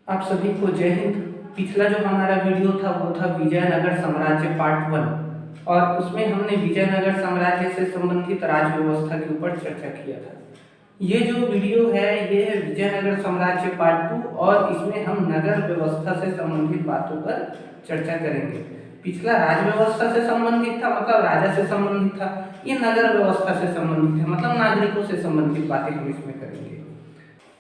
आप सभी को जय हिंद। पिछला जो हमारा वीडियो था वो था विजयनगर साम्राज्य पार्ट 1 और उसमें हमने विजयनगर साम्राज्य से संबंधित राज व्यवस्था के ऊपर चर्चा किया था। ये जो वीडियो है ये है विजयनगर साम्राज्य पार्ट 2 और इसमें हम नगर व्यवस्था से संबंधित बातों पर चर्चा करेंगे। पिछला राज व्यवस्था से संबंधित था, मतलब राजा से संबंधित था। ये नगर व्यवस्था से संबंधित है, मतलब नागरिकों से संबंधित बातें हम इसमें करेंगे।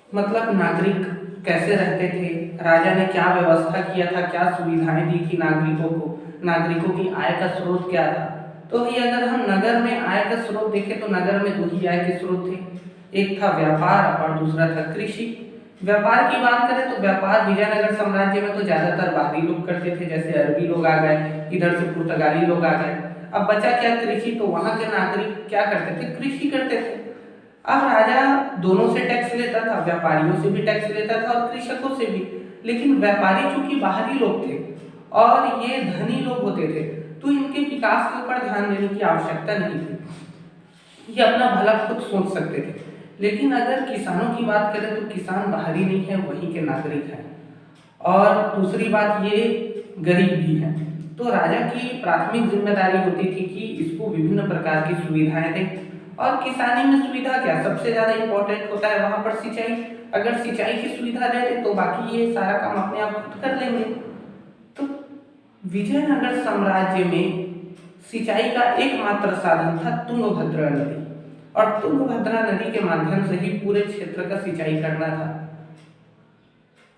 मतलब नागरिक कैसे रहते थे, राजा ने क्या व्यवस्था किया था, क्या सुविधाएं दी थी नागरिकों को, नागरिकों की आय का स्रोत क्या था। तो ये अगर हम नगर में आय का स्रोत देखें तो नगर में दो ही आय के स्रोत थे, एक था व्यापार और दूसरा था कृषि। व्यापार की बात करें तो व्यापार विजयनगर साम्राज्य में तो ज्यादातर बाहरी लोग करते थे, जैसे अरबी लोग आ गए, इधर से पुर्तगाली लोग आ गए। अब बचा क्या कृषि, तो वहां के नागरिक क्या करते थे, कृषि करते थे। अब राजा दोनों से टैक्स लेता था, व्यापारियों से भी टैक्स लेता था और कृषकों से भी। लेकिन व्यापारी चूंकि बाहरी लोग थे और ये धनी लोग होते थे तो इनके विकास के ऊपर ध्यान देने की आवश्यकता नहीं थी, ये अपना भला खुद सोच सकते थे। लेकिन अगर किसानों की बात करें तो किसान बाहरी नहीं है, वहीं के नागरिक हैं। और दूसरी बात ये गरीब भी है। तो राजा की प्राथमिक जिम्मेदारी होती थी कि इसको विभिन्न प्रकार की सुविधाएं दें। और किसानी में सुविधा क्या सबसे ज्यादा इंपॉर्टेंट होता है, वहां पर सिंचाई। अगर सिंचाई की सुविधा दे दे तो बाकी ये सारा काम अपने आप खुद कर लेंगे। तो विजयनगर साम्राज्य में सिंचाई का एकमात्र साधन था तुंगभद्रा नदी, और तुंगभद्रा नदी के माध्यम से ही पूरे क्षेत्र का सिंचाई करना था।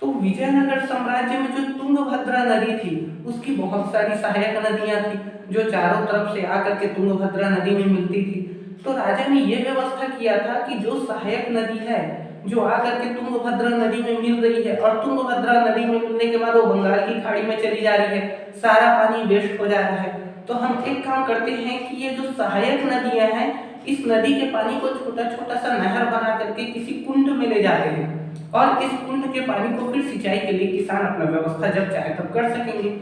तो विजयनगर साम्राज्य में जो तुंगभद्रा नदी थी उसकी बहुत सारी सहायक नदियां थी जो चारों तरफ से आकर के तुंगभद्रा नदी में मिलती थी। तो राजा ने यह व्यवस्था किया था कि जो सहायक नदी है जो आकर के तुंगभद्रा नदी में मिल रही है, और तुंगभद्रा नदी में मिलने के बाद वो बंगाल की खाड़ी में चली जा रही है, सारा पानी वेस्ट हो जा रहा है। तो हम एक काम करते हैं कि ये जो सहायक नदियां हैं इस नदी के पानी को छोटा छोटा सा नहर बना करके किसी कुंड में ले जाते हैं, और इस कुंड के पानी को फिर सिंचाई के लिए किसान अपना व्यवस्था जब चाहे तब कर सकेंगे।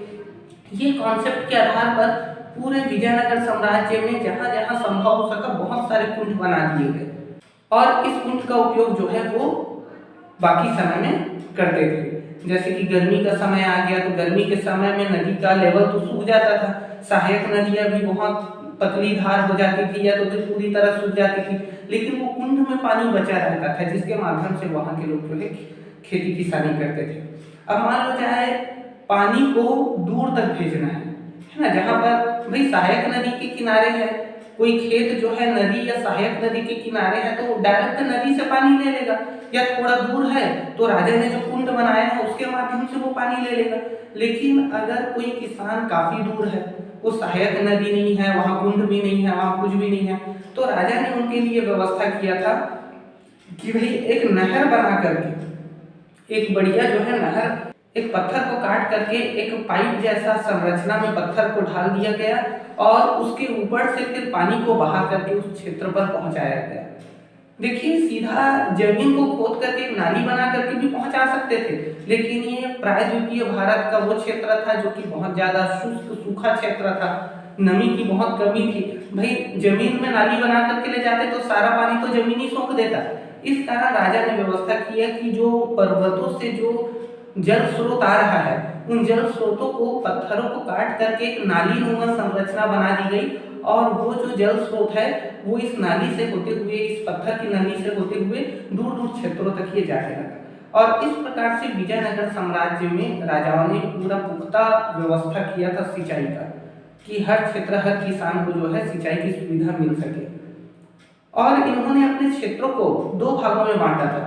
ये कॉन्सेप्ट के आधार पर पूरे विजयनगर साम्राज्य में जहां जहां संभव हो सका बहुत सारे कुंड बना दिए गए, और इस कुंड का उपयोग जो है वो बाकी समय में करते थे। जैसे कि गर्मी का समय आ गया तो गर्मी के समय में नदी का लेवल तो सूख जाता था, सहायक नदियां भी बहुत पतली धार हो जाती थी या तो फिर पूरी तरह सूख जाती थी, लेकिन वो कुंड में पानी बचा रहता था जिसके माध्यम से वहां के लोग जो है खेती किसानी करते थे। अब मान लो चाहे पानी को दूर तक भेजना है ना, जहां पर भाई सहायक नदी के किनारे है, कोई खेत जो है नदी या सहायक नदी के किनारे है तो डायरेक्ट नदी से पानी ले लेगा, या थोड़ा दूर है तो राजा ने जो कुंड बनाया है उसके माध्यम से वो पानी ले लेगा। लेकिन अगर कोई किसान काफी दूर है, वो सहायक नदी नहीं है, वहां कुंड भी नहीं है, वहां कुछ भी नहीं है, तो राजा ने उनके लिए व्यवस्था किया था कि भाई एक नहर बना करके, एक बढ़िया जो है नहर, एक पत्थर को काट करके एक पाइप जैसा संरचना में पत्थर को ढाल दिया गया और उसके ऊपर से फिर पानी को बहा करके उस क्षेत्र पर पहुंचाया गया। देखिए सीधा जमीन को खोद करके एक नाली बना करके भी पहुंचा सकते थे, लेकिन ये प्रायद्वीपीय भारत का वो क्षेत्र था जो कि बहुत ज्यादा शुष्क सूखा क्षेत्र था, नमी की बहुत कमी थी। भाई जमीन में नाली बना करके ले जाते तो सारा पानी तो जमीन ही सोख देता। इस कारण राजा ने व्यवस्था की है कि जो पर्वतों से जो जल स्रोत आ रहा है उन जल स्रोतों को, पत्थरों को काट करके एक नाली नुमा संरचना बना दी गई, और वो जो जल स्रोत है वो इस नाली से होते हुए, इस पत्थर की नली से होते हुए दूर दूर क्षेत्रों तक ये जाने लगा। और इस प्रकार से विजयनगर साम्राज्य में राजाओं ने पूरा पुख्ता व्यवस्था किया था सिंचाई का, कि हर क्षेत्र हर किसान को जो है सिंचाई की सुविधा मिल सके। और इन्होंने अपने क्षेत्रों को दो भागों में बांटा था,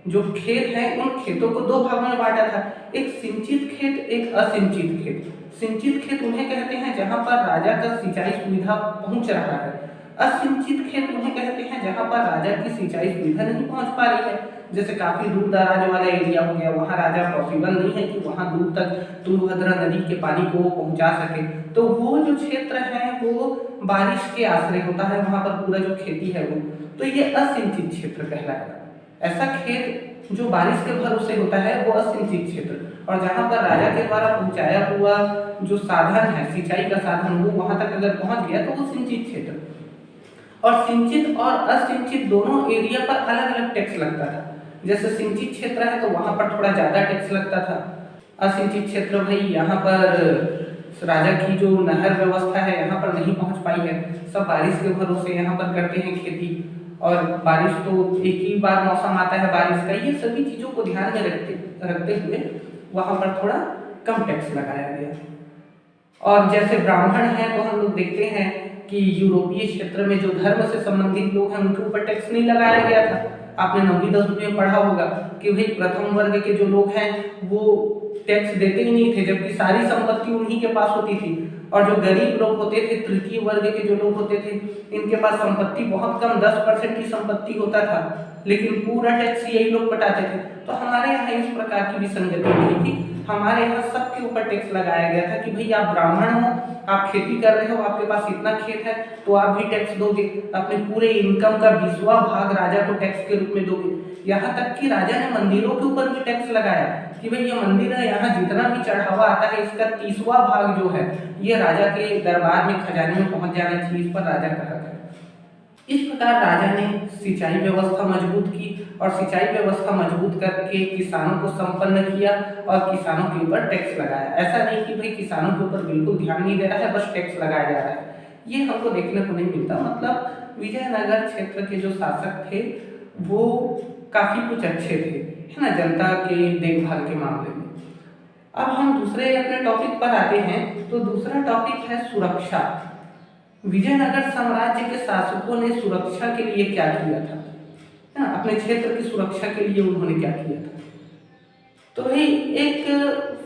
जो खेत है उन खेतों को दो भागों में बांटा था, एक सिंचित खेत एक असिंचित खेत। सिंचित खेत उन्हें कहते हैं जहां पर राजा का सिंचाई सुविधा पहुंच रहा है, असिंचित खेत उन्हें कहते हैं जहां पर राजा की सिंचाई सुविधा नहीं पहुंच पा रही है। जैसे काफी दूर दराज वाला एरिया हो गया, वहां राजा पॉसिबल नहीं है कि वहां दूर तक तुंगभद्रा नदी के पानी को पहुंचा सके, तो वो जो क्षेत्र है वो बारिश के आश्रय होता है, वहां पर पूरा जो खेती है वो, तो ये असिंचित क्षेत्र कहलाएगा। ऐसा खेत जो बारिश के भरोसे होता है वो असिंचित क्षेत्र, और जहां पर राजा के द्वारा पहुंचाया हुआ जो साधन है सिंचाई का साधन वो वहां तक अगर पहुंच गया तो वो सिंचित क्षेत्र। और सिंचित और असिंचित दोनों एरिया पर अलग अलग टैक्स लगता था। जैसे सिंचित क्षेत्र है तो वहां पर थोड़ा ज्यादा टैक्स लगता था। असिंचित क्षेत्र भाई यहाँ पर राजा की जो नहर व्यवस्था है यहाँ पर नहीं पहुंच पाई है, सब बारिश के भरोसे यहाँ पर करते हैं खेती, और बारिश तो एक ही बार मौसम आता है बारिश का। ये सभी चीजों को ध्यान में रखते हुए वहां पर थोड़ा कम टैक्स लगाया गया। और जैसे ब्राह्मण हैं तो हम लोग देखते हैं कि यूरोपीय क्षेत्र में जो धर्म से संबंधित लोग हैं उनके ऊपर टैक्स नहीं लगाया गया था। आपने 9वीं 10वीं में पढ़ा होगा कि भाई प्रथम वर्ग के जो लोग हैं वो टैक्स देते ही नहीं थे, जबकि सारी संपत्ति उन्हीं के पास होती थी। और जो गरीब लोग होते थे, तृतीय वर्ग के जो लोग होते थे, इनके पास संपत्ति बहुत कम 10% की संपत्ति होता था, लेकिन पूरा टैक्स यही लोग पटाते थे। तो हमारे यहाँ इस प्रकार की विसंगति नहीं थी। हमारे यहाँ सबके ऊपर टैक्स लगाया गया था कि भाई आप ब्राह्मण हो, आप खेती कर रहे हो, आपके पास इतना खेत है तो आप भी टैक्स दोगे, अपने पूरे इनकम का 20वां भाग राजा को टैक्स के रूप में दोगे। यहाँ तक कि राजा ने मंदिरों के ऊपर भी टैक्स लगाया कि भाई ये मंदिर है, यहाँ जितना भी चढ़ावा आता है इसका 30वां भाग जो है ये राजा के दरबार में खजाने में पहुंच जाना चाहिए, इस पर राजा का हक है। इस प्रकार राजा ने सिंचाई व्यवस्था मजबूत की और सिंचाई व्यवस्था मजबूत करके किसानों को संपन्न किया और किसानों के ऊपर टैक्स लगाया। ऐसा नहीं कि भाई किसानों के ऊपर बिल्कुल ध्यान नहीं दे रहा है, बस टैक्स लगाया जा रहा है, ये हमको देखने को नहीं मिलता। मतलब विजयनगर क्षेत्र के जो शासक थे वो काफी कुछ अच्छे थे, है ना, जनता के देखभाल के मामले में। अब हम दूसरे अपने टॉपिक पर आते हैं, तो दूसरा टॉपिक है सुरक्षा। विजयनगर साम्राज्य के शासकों ने सुरक्षा के लिए क्या किया था, है ना, अपने क्षेत्र की सुरक्षा के लिए उन्होंने क्या किया था। तो भाई एक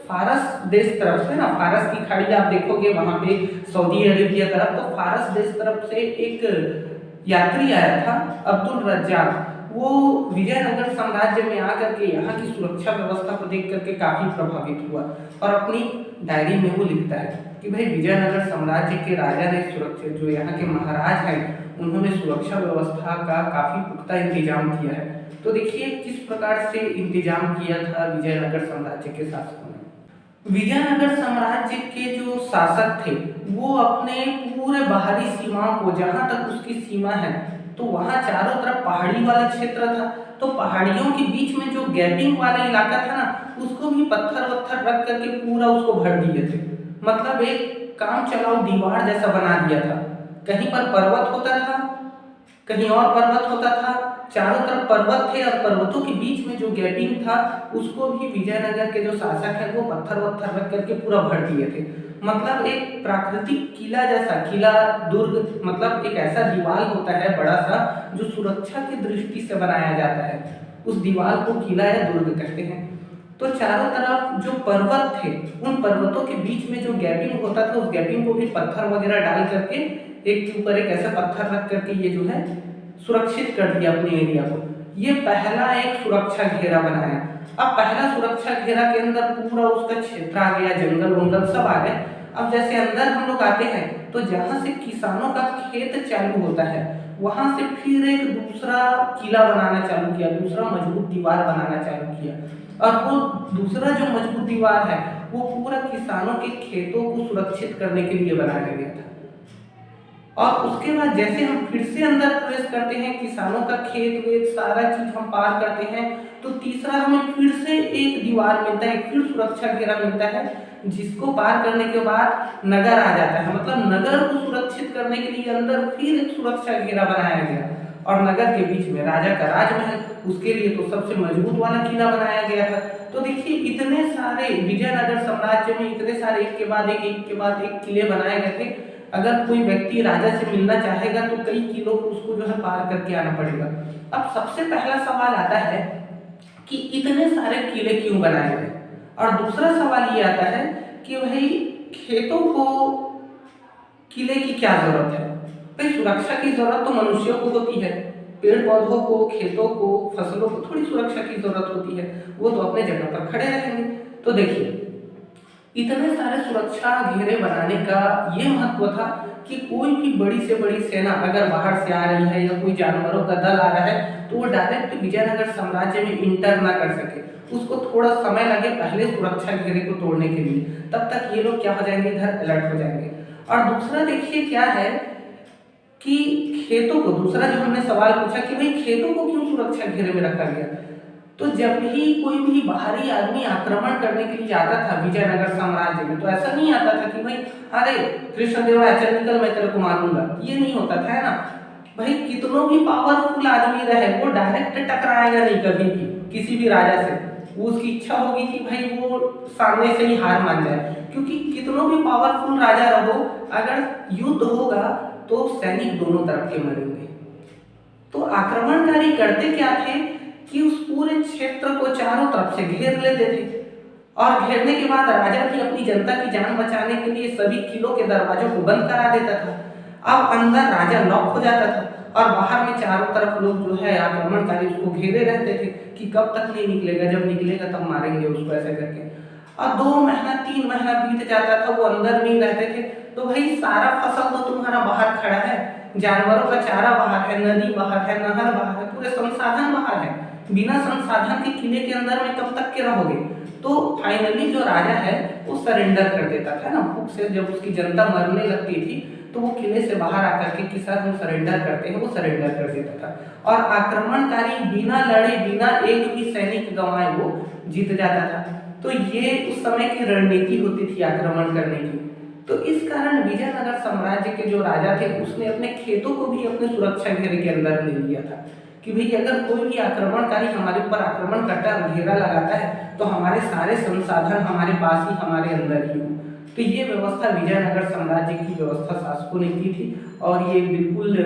फारस देश तरफ से ना, फारस की खाड़ी आप देखोगे वहां पे सऊदी अरेबिया तरफ, तो फारस देश तरफ से एक यात्री आया था अब्दुल रज्जाक। वो विजयनगर साम्राज्य में आकर के यहाँ की सुरक्षा व्यवस्था को देख करके काफी प्रभावित हुआ और अपनी डायरी में वो लिखता है कि भाई विजयनगर साम्राज्य के राजा ने सुरक्षा, जो यहाँ के महाराज हैं, उन्होंने सुरक्षा व्यवस्था का काफी पुख्ता इंतजाम किया है। तो देखिए किस प्रकार से इंतजाम किया था विजयनगर साम्राज्य के शासकों ने। विजयनगर साम्राज्य के जो शासक थे वो अपने पूरे बाहरी सीमाओं को, जहां तक उसकी सीमा है, तो वहां चारों तरफ पहाड़ी वाला क्षेत्र था, तो पहाड़ियों के बीच में जो गैपिंग वाला इलाका था ना, उसको भी पत्थर वत्थर रख करके पूरा उसको भर दिए थे। मतलब एक काम चलाओ दीवार जैसा बना दिया था। कहीं पर पर्वत होता था, कहीं और पर्वत होता था, चारों तरफ पर्वत थे और पर्वतों के बीच में जो गैपिंग था उसको भी विजयनगर के जो शासक है वो पत्थर वत्थर रख करके पूरा भर दिए थे। मतलब एक प्राकृतिक किला जैसा, किला दुर्ग, मतलब एक ऐसा दीवार होता है बड़ा सा जो सुरक्षा की दृष्टि से बनाया जाता है, उस दीवार को किला या दुर्ग कहते हैं। तो चारों तरफ जो पर्वत थे उन पर्वतों के बीच में जो गैपिंग होता था उस गैपिंग को भी पत्थर वगैरह डाल करके एक के ऊपर एक ऐसा पत्थर रख करके ये जो है सुरक्षित कर दिया अपने एरिया को। ये पहला एक सुरक्षा घेरा बनाया। अब पहला सुरक्षा घेरा के अंदर पूरा उसका क्षेत्र आ गया, जंगल वंगल सब आ गए। अब जैसे अंदर हम लोग आते हैं तो जहां से किसानों का खेत चालू होता है वहां से फिर एक दूसरा किला बनाना चालू किया, दूसरा मजबूत दीवार बनाना चालू किया। और वो दूसरा जो मजबूत दीवार है वो पूरा किसानों के खेतों को सुरक्षित करने के लिए बनाया गया था। और उसके बाद जैसे हम फिर से अंदर प्रवेश करते हैं, किसानों का खेत वेत सारा चीज हम पार करते हैं, तो तीसरा हमें फिर से एक दीवार मिलता है, फिर सुरक्षा घेरा मिलता है, जिसको पार करने के बाद नगर आ जाता है। मतलब नगर को सुरक्षित करने के लिए अंदर फिर एक सुरक्षा घेरा बनाया गया और नगर के बीच में राजा का राजमहल, उसके लिए तो सबसे मजबूत वाला किला बनाया गया था। तो देखिए इतने सारे विजयनगर साम्राज्य में इतने सारे एक के बाद एक किले बनाए गए थे। अगर कोई व्यक्ति राजा से मिलना चाहेगा तो कई किलों को उसको जो है पार करके आना पड़ेगा। अब सबसे पहला सवाल आता है कि इतने सारे किले क्यों बनाए गए, और दूसरा सवाल ये आता है कि भाई खेतों को किले की क्या जरूरत है। भाई सुरक्षा की जरूरत तो मनुष्यों को होती है, पेड़ पौधों को, खेतों को, फसलों को थोड़ी सुरक्षा की जरूरत होती है, वो तो अपने जगह पर खड़े रहेंगे। तो देखिए इतने सारे सुरक्षा घेरे बनाने का ये महत्व था कि कोई भी बड़ी से बड़ी सेना अगर बाहर से आ रही है या कोई जानवरों का दल आ रहा है तो वो डायरेक्ट विजयनगर साम्राज्य में इंटर ना कर सके, उसको थोड़ा समय लगे पहले सुरक्षा घेरे को तोड़ने के लिए, तब तक ये लोग क्या हो जाएंगे, इधर अलर्ट हो जाएंगे। और दूसरा देखिए क्या है कि खेतों को, दूसरा जो हमने सवाल पूछा कि भाई खेतों को क्यों सुरक्षा घेरे में रखा गया, तो जब भी कोई भी बाहरी आदमी आक्रमण करने के लिए आता था विजयनगर साम्राज्य में, तो ऐसा नहीं आता था कि भाई अरे कृष्णदेवराय चल निकल मैं तेरे को मारूंगा, ये नहीं होता था, है ना। भाई कितनों भी पावरफुल आदमी रहे, वो डायरेक्ट टकराएगा नहीं कभी भी किसी भी राजा से। वो उसकी इच्छा होगी कि भाई वो सामने से ही हार मान जाए, क्योंकि कितनों भी पावरफुल राजा रहो, अगर युद्ध होगा तो सैनिक दोनों तरफ के मरेंगे। तो आक्रमणकारी करते क्या थे कि उस पूरे क्षेत्र को चारों तरफ से घेर लेते थे, और घेरने के बाद राजा भी अपनी जनता की जान बचाने के लिए सभी किलों के दरवाजों को बंद करा देता था। अब अंदर राजा लॉक हो जाता था, और बाहर में चारों तरफ लोग जो है आक्रमणकारी उसको घेरे रहते थे कि कब तक नहीं निकलेगा, जब निकलेगा तब मारेंगे उसको, ऐसे करके। और 2 महीना 3 महीना बीत जाता था, वो अंदर नहीं रहते थे, तो भाई सारा फसल तो तुम्हारा बाहर खड़ा है, जानवरों का चारा बाहर है, नदी बाहर है, नहर बाहर है, पूरे संसाधन बाहर है। बिना संसाधन के किले के अंदर में कब तक के रहोगे। तो फाइनली जो राजा है वो सरेंडर कर देता था ना, भूख से जब उसकी जनता मरने लगती थी तो वो किले से बाहर आकर के कि सर हम सरेंडर करते हैं, वो सरेंडर कर देता था। और आक्रमणकारी बिना लड़े, बिना एक भी सैनिक गंवाए वो जीत जाता था। तो ये उस समय की रणनीति होती थी आक्रमण करने की। तो इस कारण विजयनगर साम्राज्य के जो राजा थे उसने अपने खेतों को भी अपने सुरक्षा घेरे के अंदर ले लिया था कि भाई अगर कोई भी आक्रमणकारी हमारे ऊपर आक्रमण करता है, घेरा लगाता है, तो हमारे सारे संसाधन हमारे पास ही, हमारे अंदर ही हो। तो ये व्यवस्था विजयनगर साम्राज्य की व्यवस्था शासकों ने की थी, और ये बिल्कुल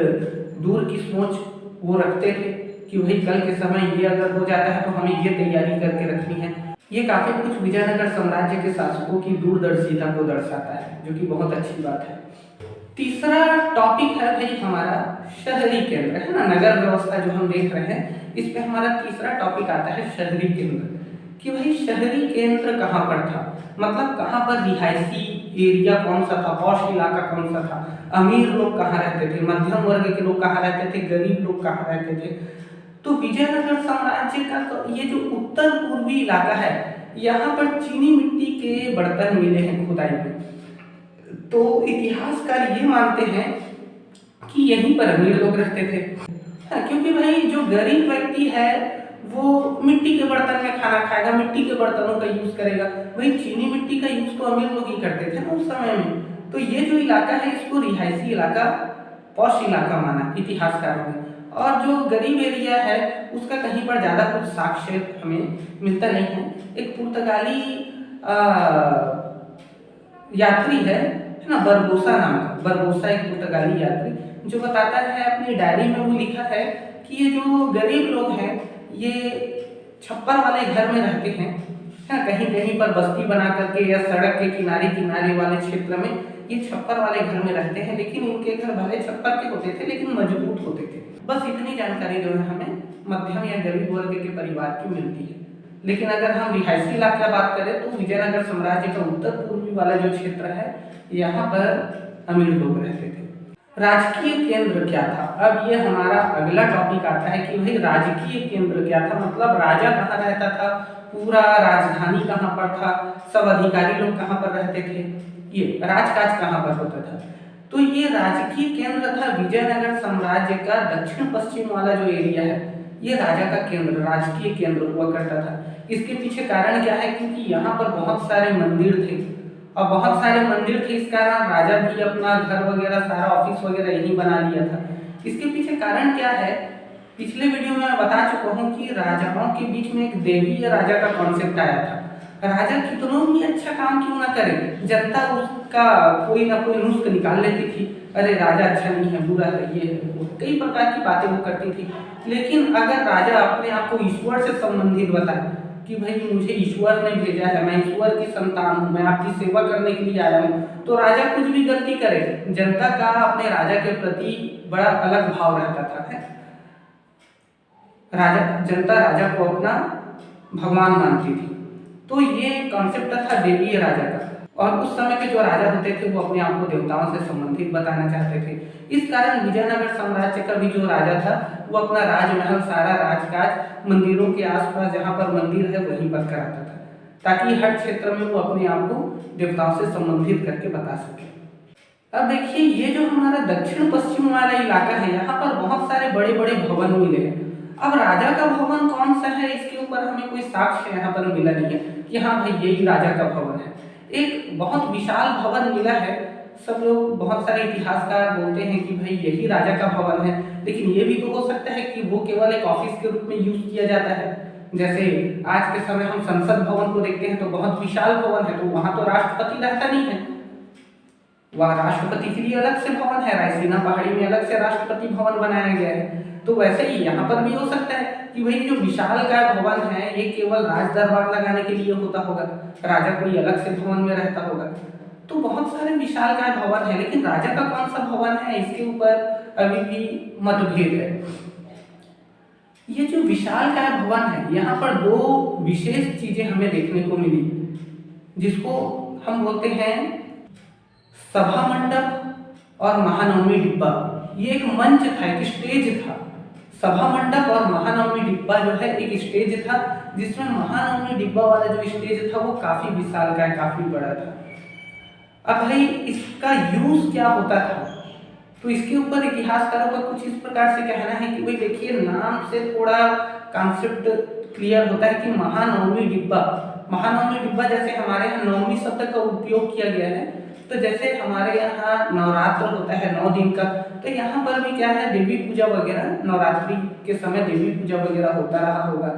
दूर की सोच वो रखते थे कि भाई कल के समय ये अगर हो जाता है तो हमें ये तैयारी करके रखनी है। ये काफी कुछ विजयनगर साम्राज्य के शासकों की दूरदर्शिता को दर्शाता है, जो कि बहुत अच्छी बात है। तीसरा टॉपिक है भाई हमारा शहरी केंद्र, है ना, नगर व्यवस्था जो हम देख रहे हैं, इस पे हमारा तीसरा टॉपिक आता है शहरी केंद्र। कि भाई शहरी केंद्र कहाँ पर था, मतलब कहाँ पर रिहायशी एरिया कौन सा था, पॉश इलाका कौन सा था, अमीर लोग कहाँ रहते थे, मध्यम वर्ग के लोग कहाँ रहते थे, गरीब लोग कहाँ रहते थे। तो विजयनगर साम्राज्य का ये जो उत्तर पूर्वी इलाका है, यहाँ पर चीनी मिट्टी के बर्तन मिले हैं खुदाई में। तो इतिहासकार ये मानते हैं कि यहीं पर अमीर लोग रहते थे। हाँ, क्योंकि भाई जो गरीब व्यक्ति है वो मिट्टी के बर्तन में खाना खाएगा, मिट्टी के बर्तनों का यूज करेगा। वही चीनी मिट्टी का यूज तो अमीर लोग ही करते थे ना उस समय में। तो ये जो इलाका है इसको रिहायशी इलाका, पॉश इलाका माना इतिहासकारों ने। और जो गरीब एरिया है उसका कहीं पर ज्यादा कुछ साक्ष्य हमें मिलता नहीं है। एक पुर्तगाली यात्री है ना, बरबोसा नाम का, बरबोसा एक पुर्तगाली यात्री, जो बताता है अपनी डायरी में, वो लिखा है कि ये जो गरीब लोग हैं ये छप्पर वाले घर में रहते हैं, कहीं कहीं पर बस्ती बना करके या सड़क के किनारे किनारे वाले क्षेत्र में ये छप्पर वाले घर में रहते हैं। लेकिन इनके घर भले छप्पर के होते थे लेकिन मजबूत होते थे। बस इतनी जानकारी जो है हमें मध्यम या गरीब वर्ग के परिवार की मिलती है। लेकिन अगर हम रिहायशी इलाके की बात करें तो विजयनगर साम्राज्य का उत्तर पूर्वी वाला जो क्षेत्र है यहाँ पर अमीर लोग रहते थे। राजकीय केंद्र क्या था, अब ये हमारा अगला टॉपिक आता है कि भाई राजकीय केंद्र क्या था, मतलब राजा कहाँ रहता था, पूरा राजधानी कहाँ पर था, सब अधिकारी लोग कहाँ पर रहते थे, ये राजकाज कहाँ पर होता था। तो ये राजकीय केंद्र था विजयनगर साम्राज्य का दक्षिण पश्चिम वाला जो एरिया है, ये राजा का केंद्र, राजकीय केंद्र हुआ करता था। इसके पीछे कारण क्या है, क्योंकि यहाँ पर बहुत सारे मंदिर थे, और बहुत सारे मंदिर थे, इस कारण राजा भी अपना घर वगैरह सारा ऑफिस वगैरह यही बना लिया था। इसके पीछे कारण क्या है, पिछले वीडियो में मैं बता चुका हूँ कि राजाओं के बीच में एक देवीय राजा का कॉन्सेप्ट आया था। राजा कितनों भी अच्छा काम क्यों ना करे, जनता उसका कोई ना कोई नुस्ख निकाल लेती थी, अरे राजा अच्छा नहीं है, बुरा है, ये है वो, कई प्रकार की बातें वो करती थी। लेकिन अगर राजा अपने आप को ईश्वर से संबंधित बताए कि भाई मुझे ईश्वर ने भेजा है, मैं ईश्वर की संतान हूँ, मैं आपकी सेवा करने के लिए आया हूँ, तो राजा कुछ भी गलती करे, जनता का अपने राजा के प्रति बड़ा अलग भाव रहता था। है राजा, जनता राजा को अपना भगवान मानती थी। तो ये कॉन्सेप्ट था देवीय राजा का, और उस समय के जो राजा होते थे वो अपने आप को देवताओं से संबंधित बताना चाहते थे। इस कारण विजयनगर साम्राज्य का भी जो राजा था वो अपना राजमहल, सारा राजकाज मंदिरों के आसपास जहाँ पर मंदिर है वहीं पर कराता था, ताकि हर क्षेत्र में वो अपने आप को देवताओं से संबंधित करके बता सके। अब देखिए ये जो हमारा दक्षिण पश्चिम वाला इलाका है, यहाँ पर बहुत सारे बड़े बड़े भवन मिले हैं। अब राजा का भवन कौन सा है, इसके ऊपर हमें कोई साक्ष्य यहाँ पर मिला नहीं है कि हाँ भाई यही राजा का भवन है। एक बहुत विशाल भवन मिला है, सब लोग बहुत सारे इतिहासकार बोलते हैं कि भाई यही राजा का भवन है, लेकिन ये भी तो हो सकता है कि वो केवल एक ऑफिस के रूप में यूज किया जाता है। जैसे आज के समय हम संसद भवन को देखते हैं तो बहुत विशाल भवन है, तो वहां तो राष्ट्रपति रहता नहीं है, वह राष्ट्रपति के लिए अलग से भवन है, रायसीना पहाड़ी में अलग से राष्ट्रपति भवन बनाया गया है। तो वैसे ही यहाँ पर भी हो सकता है कि भाई जो विशालकाय भवन है ये केवल राज दरबार लगाने के लिए होता होगा, राजा कोई अलग से भवन में रहता होगा। तो बहुत सारे विशालकाय भवन है, लेकिन राजा का कौन सा भवन है इसके ऊपर अभी भी मतभेद है। ये जो विशालकाय भवन है यहाँ पर दो विशेष चीजें हमें देखने को मिली, जिसको हम बोलते हैं सभा मंडप और महानवमी डिब्बा। ये एक मंच था, एक स्टेज था। सभा मंडप और महानवमी डिब्बा जो है एक स्टेज था, जिसमें महानवमी डिब्बा वाला जो स्टेज था वो काफी विशालकाय, काफी बड़ा था। अब भाई इसका यूज क्या होता था, तो इसके ऊपर इतिहासकारों का कुछ इस प्रकार से कहना है कि भाई देखिए नाम से थोड़ा कॉन्सेप्ट क्लियर होता है कि महानवमी डिब्बा, महानवमी डिब्बा जैसे हमारे यहाँ नवमी शब्द का उपयोग किया गया है, तो जैसे हमारे यहाँ नवरात्र होता है 9 दिन का, तो यहाँ पर भी क्या है देवी पूजा वगैरह, नवरात्रि के समय देवी पूजा वगैरह होता रहा होगा,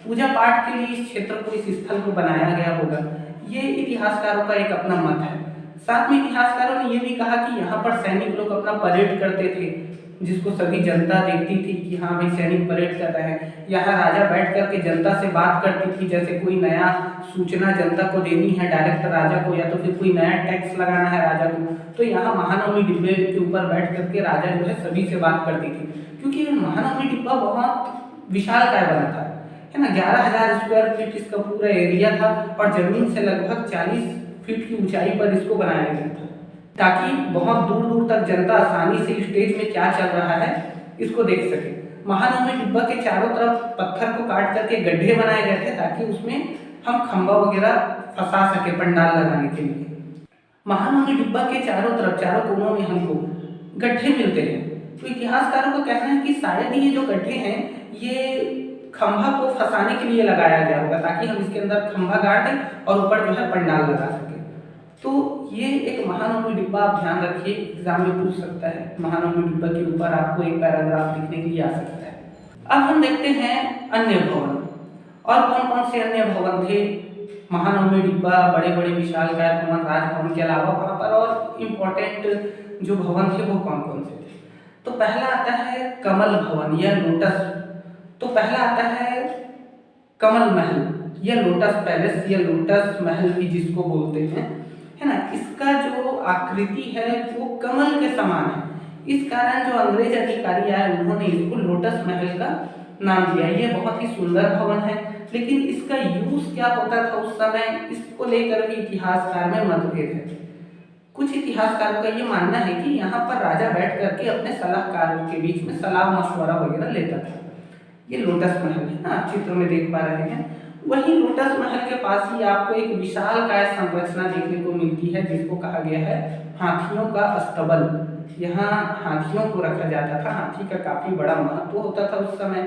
पूजा पाठ के लिए इस क्षेत्र को, इस स्थल को बनाया गया होगा। ये इतिहासकारों का एक अपना मत है। साथ में इतिहासकारों ने यह भी कहा कि यहाँ पर सैनिक लोग अपना परेड करते थे, जिसको सभी जनता देखती थी कि हाँ भाई सैनिक परेड कर रहे हैं। यहाँ राजा बैठ करके जनता से बात करती थी, जैसे कोई नया सूचना जनता को देनी है डायरेक्ट राजा को, या तो फिर कोई नया टैक्स लगाना है राजा को, तो यहाँ महानवमी डिब्बे के ऊपर बैठ करके राजा जो है सभी से बात करती थी। क्योंकि महानवमी डिब्बा बहुत विशालकाय बना था, है ना, 11,000 स्क्वायर फीट इसका पूरा एरिया था और जमीन से लगभग 40 फीट की ऊंचाई पर इसको बनाया गया था, ताकि बहुत दूर दूर तक जनता आसानी से स्टेज में क्या चल रहा है इसको देख सके। महानवमी डिब्बा के चारों तरफ पत्थर को काट करके गड्ढे बनाए गए थे, ताकि उसमें हम खंबा वगैरह फंसा सके पंडाल लगाने के लिए। महानवमी डिब्बा के चारों तरफ, चारों कोनों में हमको गड्ढे मिलते हैं। तो इतिहासकारों का कहना है कि शायद ये जो गड्ढे हैं ये खंभा को फंसाने के लिए लगाया गया होगा, ताकि हम इसके अंदर खंभा गाड़ दें और ऊपर जो है पंडाल लगा सके। तो ये एक महानवमी डिब्बा आप ध्यान रखिए, एग्जाम में पूछ सकता है। महानवमी डिब्बा के ऊपर आपको एक पैराग्राफ लिखने के लिए आ सकता है। अब हम देखते हैं अन्य भवन, और कौन कौन से अन्य भवन थे। महानवमी डिब्बा, बड़े बड़े विशालकाय भवन, राजभवन के अलावा वहाँ पर और इम्पोर्टेंट जो भवन थे वो कौन कौन से थे। तो पहला आता है कमल भवन या लोटस। तो पहला आता है कमल महल या लोटस पैलेस या लोटस महल भी जिसको बोलते हैं, है ना। इसका जो आकृति है वो कमल के समान है, इस कारण जो अंग्रेज अधिकारी आए उन्होंने इसको लोटस महल का नाम दिया। ये बहुत ही सुंदर भवन है, लेकिन इसका यूज क्या होता था उस समय, इसको लेकर भी इतिहासकार में मतभेद है। कुछ इतिहासकारों का ये मानना है कि यहाँ पर राजा बैठ करके अपने सलाहकारों के बीच में सलाह मशवरा वगैरह लेता था। ये लोटस महल है ना, आप चित्र में देख पा रहे हैं। वही लोटस महल के पास ही आपको एक विशालकाय संरचना देखने को मिलती है, जिसको कहा गया है हाथियों का अस्तबल। यहाँ हाथियों को रखा जाता था। हाथी का काफी बड़ा महत्व होता था उस समय,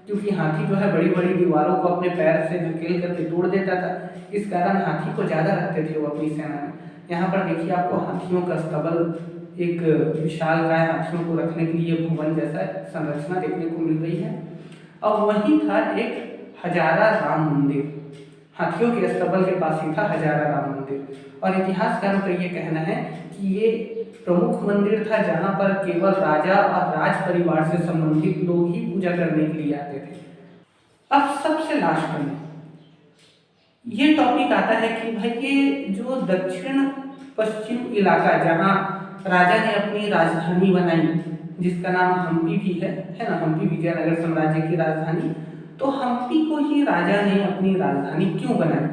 क्योंकि हाथी जो है बड़ी बड़ी दीवारों को अपने पैर से धकेल करके तोड़ देता था, इस कारण हाथी को ज्यादा रखते थे वो अपनी सेना में। यहाँ पर देखिए आपको हाथियों का अस्तबल, एक विशालकाय हाथियों को रखने के लिए भवन जैसा संरचना देखने को मिल रही है। और वहीं था एक हजारा राम मंदिर, हाथियों के अस्तबल के पास ही था हजारा राम मंदिर। और इतिहासकारों का ये कहना है कि ये प्रमुख मंदिर था, जहाँ पर केवल राजा और राज परिवार से संबंधित लोग ही पूजा करने के लिए आते थे। अब सबसे लास्ट में ये टॉपिक आता है कि भाई ये जो दक्षिण पश्चिम इलाका जहाँ राजा ने अपनी राजधानी बनाई, जिसका नाम हम्पी भी है ना, हम्पी विजयनगर साम्राज्य की राजधानी। तो हम्पी को ही राजा ने अपनी राजधानी क्यों बनाई,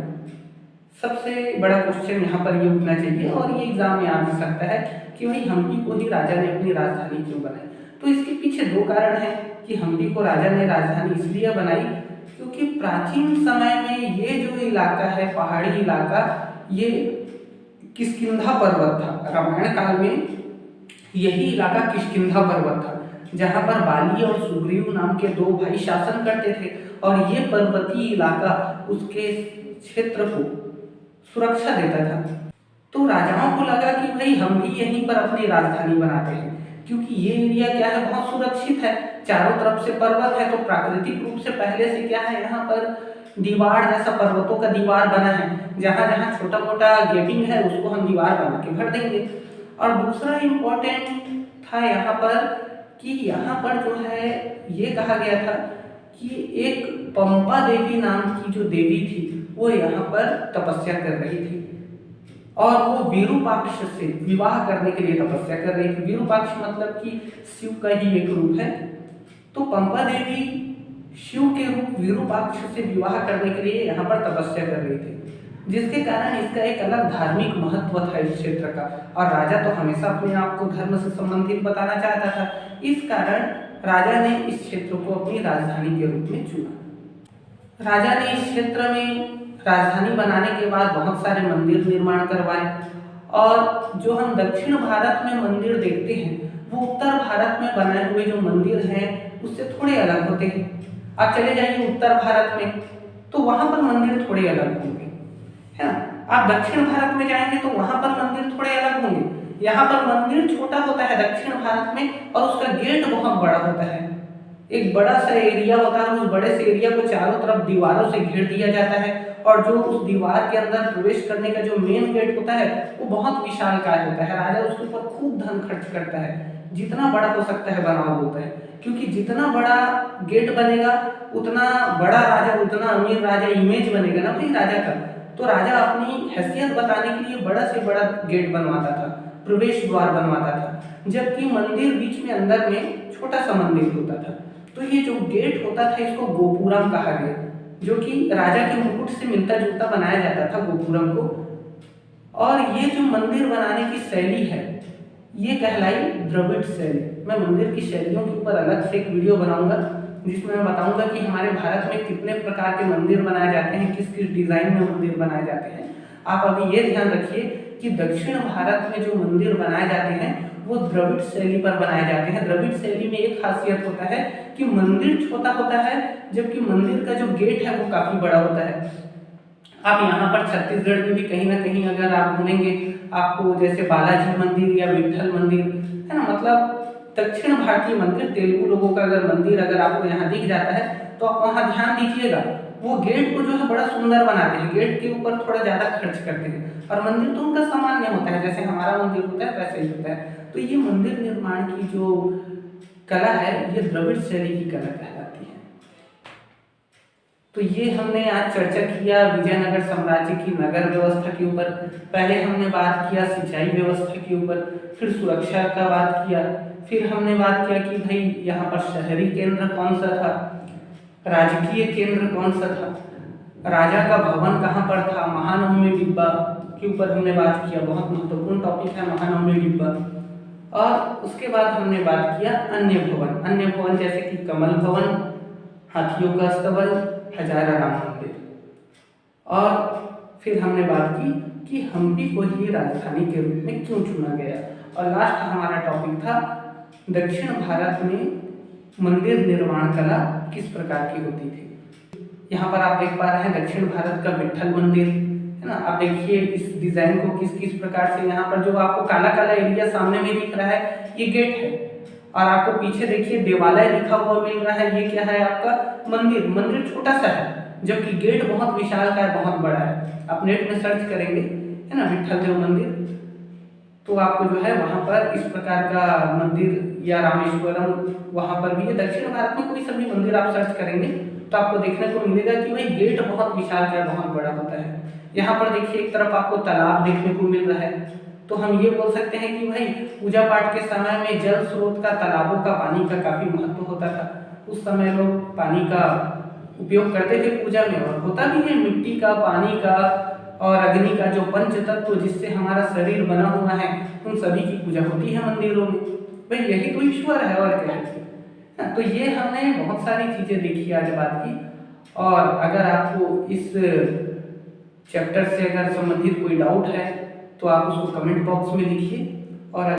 सबसे बड़ा क्वेश्चन यहाँ पर ये उठना चाहिए, और ये एग्जाम में आ भी सकता है कि भाई हम्पी को ही राजा ने अपनी राजधानी क्यों बनाई। तो इसके पीछे दो कारण हैं कि हम्पी को राजा ने राजधानी इसलिए बनाई क्योंकि प्राचीन समय में ये जो इलाका है, पहाड़ी इलाका, ये किष्किंधा पर्वत था। रामायण काल में यही इलाका किष्किंधा पर्वत था। जहाँ पर बाली और सुग्रीव नाम के दो भाई शासन करते थे और ये पर्वतीय इलाका उसके क्षेत्र को सुरक्षा देता था। तो राजाओं को लगा कि भाई हम भी यहीं पर अपनी राजधानी बनाते हैं, क्योंकि ये एरिया क्या है, बहुत सुरक्षित है, चारों तरफ से पर्वत है, तो प्राकृतिक रूप से पहले से क्या है, यहाँ पर दीवार जैसा पर्वतों का दीवार बना है, जहाँ जहाँ छोटा मोटा गैपिंग है उसको हम दीवार बना के भर देंगे। और दूसरा इम्पोर्टेंट था यहाँ पर कि यहाँ पर जो है ये कहा गया था कि एक पंपा देवी नाम की जो देवी थी वो यहाँ पर तपस्या कर रही थी और वो विरूपाक्ष से विवाह करने के लिए तपस्या कर रही थी। विरूपाक्ष मतलब कि शिव का ही एक रूप है। तो पंपा देवी शिव के रूप विरूपाक्ष से विवाह करने के लिए यहाँ पर तपस्या कर रही थी, जिसके कारण इसका एक अलग धार्मिक महत्व था इस क्षेत्र का। और राजा तो हमेशा अपने आप को धर्म से संबंधित बताना चाहता था, इस कारण राजा ने इस क्षेत्र को अपनी राजधानी के रूप में चुना। राजा ने इस क्षेत्र में राजधानी बनाने के बाद बहुत सारे मंदिर निर्माण करवाए, और जो हम दक्षिण भारत में मंदिर देखते हैं वो उत्तर भारत में बनाए हुए जो मंदिर हैं उससे थोड़े अलग होते हैं। आप चले जाइए उत्तर भारत में तो वहां पर मंदिर थोड़े अलग होंगे, है ना। आप दक्षिण भारत में जाएंगे तो वहां पर मंदिर थोड़े अलग होंगे। यहाँ पर मंदिर छोटा होता है दक्षिण भारत में और उसका गेट बहुत बड़ा होता है, एक बड़ा सा एरिया होता है, उस बड़े से एरिया को चारों तरफ दीवारों से घेर दिया जाता है और जो उस दीवार के अंदर प्रवेश करने का जो मेन गेट होता है वो बहुत विशालकाय होता है। राजा उसके ऊपर खूब धन खर्च करता है, जितना बड़ा हो सकता है बनाओ बोलता है, क्योंकि जितना बड़ा गेट बनेगा उतना बड़ा राजा, उतना अमीर राजा इमेज बनेगा ना भाई राजा का। तो राजा अपनी हैसियत बताने के लिए बड़ा से बड़ा गेट बनवाता था, प्रवेश द्वार बनवाता था, जबकि मंदिर बीच में अंदर में छोटा सा मंदिर होता था। तो ये जो गेट होता था इसको गोपुरम कहा गया, जो कि राजा के मुकुट से मिलता जुलता बनाया जाता था गोपुरम को। और ये जो मंदिर बनाने की शैली है ये कहलाई द्रविड़ शैली। मैं मंदिर की शैलियों के ऊपर अलग से एक वीडियो बनाऊंगा जिसमें मैं बताऊंगा कि हमारे भारत में कितने प्रकार के मंदिर बनाए जाते हैं, किस किस डिजाइन में मंदिर बनाए जाते हैं। आप अभी ये ध्यान रखिए कि दक्षिण भारत में जो मंदिर बनाए जाते हैं वो द्रविड़ शैली पर बनाए जाते हैं। द्रविड़ शैली में एक खासियत होता है कि मंदिर छोटा होता है, जबकि मंदिर का जो गेट है वो काफी बड़ा होता है। आप यहाँ पर छत्तीसगढ़ में भी कहीं ना कहीं अगर आप घूमेंगे आपको जैसे बालाजी मंदिर या विट्ठल मंदिर, है ना, मतलब दक्षिण भारतीय मंदिर, तेलुगु लोगों का अगर मंदिर अगर आपको यहाँ दिख जाता है तो आप वहाँ ध्यान दीजिएगा, वो गेट को जो है बड़ा सुंदर बनाते हैं, गेट के ऊपर थोड़ा ज्यादा खर्च करते हैं। और मंदिर तो उनका सामान्य होता है, जैसे हमारा मंदिर होता है वैसे ही होता है। तो ये मंदिर निर्माण की जो कला है ये द्रविड़ शैली की कला कहलाती है। तो ये हमने आज चर्चा किया विजयनगर साम्राज्य की नगर व्यवस्था के ऊपर। पहले हमने बात किया सिंचाई व्यवस्था के ऊपर, फिर सुरक्षा का बात किया, फिर हमने बात किया कि भाई यहाँ पर शहरी केंद्र कौन सा था, राजकीय केंद्र कौन सा था, राजा का भवन कहाँ पर था, महानवमी डिब्बा के ऊपर हमने बात किया, बहुत महत्वपूर्ण टॉपिक है महानवमी डिब्बा। और उसके बाद हमने बात किया अन्य भवन जैसे कि कमल भवन, हाथियों का अस्तबल, हजारा राम मंदिर। और फिर हमने बात की कि हम्पी को ही राजधानी के रूप में क्यों चुना गया। और लास्ट हमारा टॉपिक था दक्षिण भारत में मंदिर निर्माण कला किस प्रकार की होती थी। यहाँ पर आप देख पा रहे हैं दक्षिण भारत का विट्ठल मंदिर, है ना। आप देखिए इस डिजाइन को किस किस प्रकार से, यहाँ पर जो आपको काला काला एरिया सामने में दिख रहा है ये गेट है, और आपको पीछे देखिए देवालय लिखा हुआ मिल रहा है, ये क्या है आपका मंदिर। मंदिर छोटा सा है जबकि गेट बहुत विशाल का है, बहुत बड़ा है। आप नेट में सर्च करेंगे, है ना, विट्ठल देव मंदिर, तो आपको जो है वहां पर इस प्रकार का मंदिर, या रामेश्वरम वहां पर भी है। दक्षिण भारत में कोई सा भी मंदिर आप सर्च करेंगे तो आपको देखने को मिलेगा कि भाई गेट बहुत विशाल का, बहुत बड़ा होता है। यहाँ पर देखिए एक तरफ आपको तालाब देखने को मिल रहा है, तो हम ये बोल सकते हैं कि भाई पूजा पाठ के समय में जल स्रोत का, तालाबों का पानी का काफी महत्व होता था। उस समय लोग पानी का उपयोग करते थे पूजा में, और होता भी है मिट्टी का, पानी का और अग्नि का, जो पंच तत्व जिससे हमारा शरीर बना हुआ है, उन सभी की पूजा होती है मंदिरों में। भाई यही तो ईश्वर है और क्या है। तो ये हमने बहुत सारी चीजें देखी आज बात की। और अगर आपको इस चैप्टर से अगर संबंधित कोई डाउट है तो आप उसको कमेंट बॉक्स में लिखिए। और